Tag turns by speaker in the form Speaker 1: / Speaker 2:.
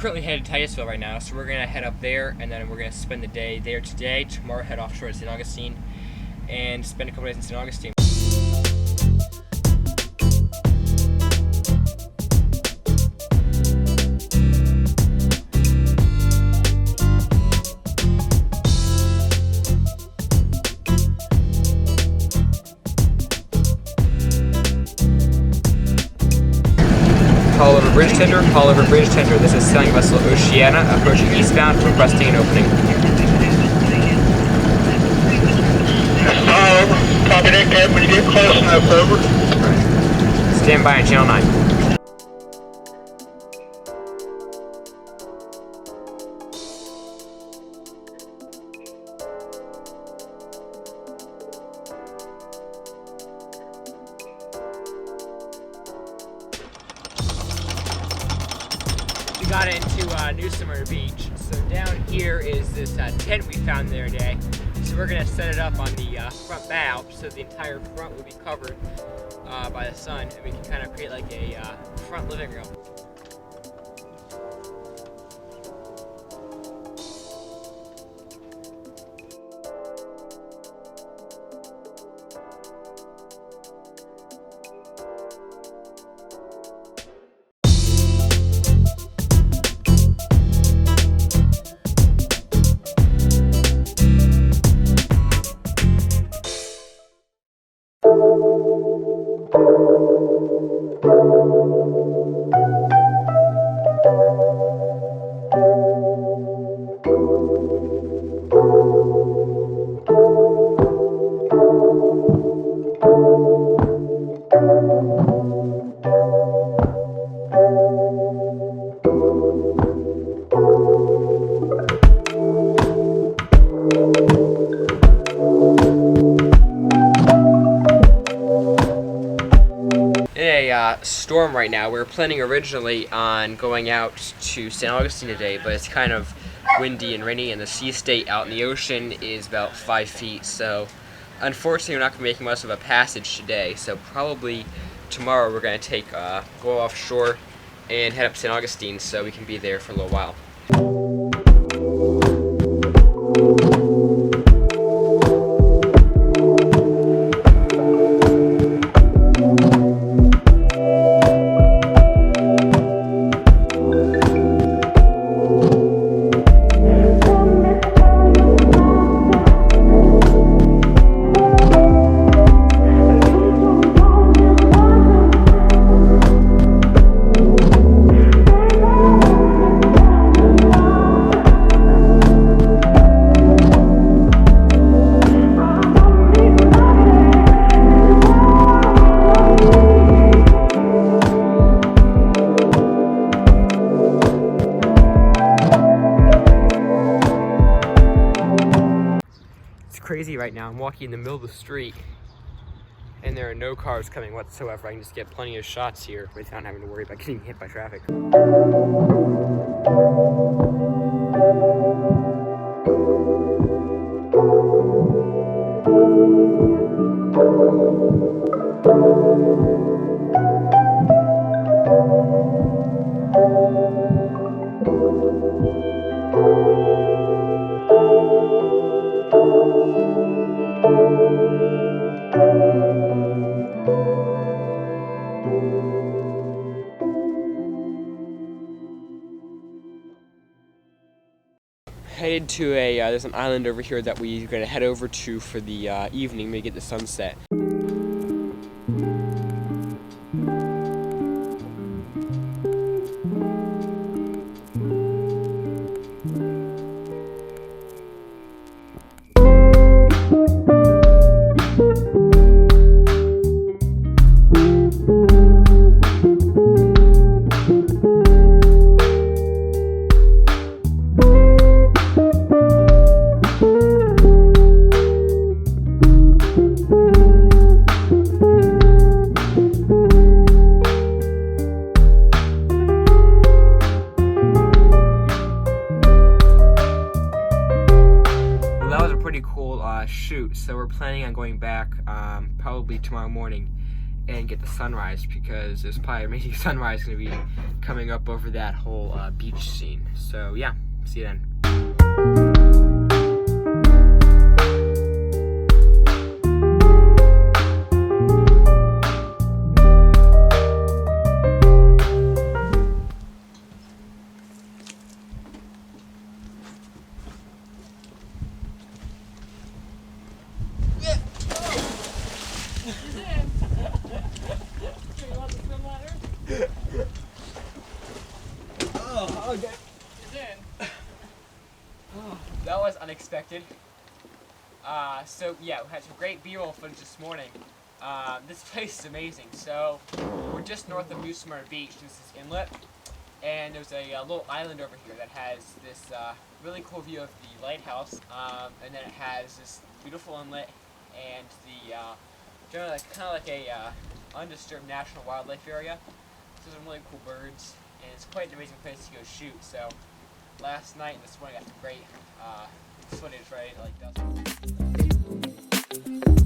Speaker 1: currently headed to Titusville right now, so we're gonna head up there, and then we're gonna spend the day there today. Tomorrow, head offshore to St. Augustine, and spend a couple days in St. Augustine. Call over bridge tender, call over bridge tender. This is sailing vessel Oceana, approaching eastbound, requesting an opening.
Speaker 2: Copy that, Cap. When you get close enough, over.
Speaker 1: Stand by on channel 9. We got into New Smyrna Beach. So down here is this tent we found the other day. So we're gonna set it up on the front bow, so the entire front will be covered by the sun, and we can kind of create like a front living room. Storm right now. We were planning originally on going out to St. Augustine today, but it's kind of windy and rainy, and the sea state out in the ocean is about 5 feet, so unfortunately we're not going to be making much of a passage today. So probably tomorrow we're going to go offshore and head up to St. Augustine so we can be there for a little while. Crazy right now. I'm walking in the middle of the street and there are no cars coming whatsoever. I can just get plenty of shots here without having to worry about getting hit by traffic. Headed to there's an island over here that we're going to head over to for the evening, maybe get the sunset. Shoot, so we're planning on going back probably tomorrow morning and get the sunrise, because there's probably an amazing sunrise going to be coming up over that whole beach scene. So yeah, see you then. Oh, okay. Oh, that was unexpected. So yeah, we had some great B-roll footage this morning. This place is amazing. So we're just north of Newsmere Beach. This is inlet, and there's a little island over here that has this really cool view of the lighthouse, and then it has this beautiful inlet and the generally kind of like a undisturbed national wildlife area. So some really cool birds, and it's quite an amazing place to go shoot. So last night and this morning I got some great footage, right? Like that.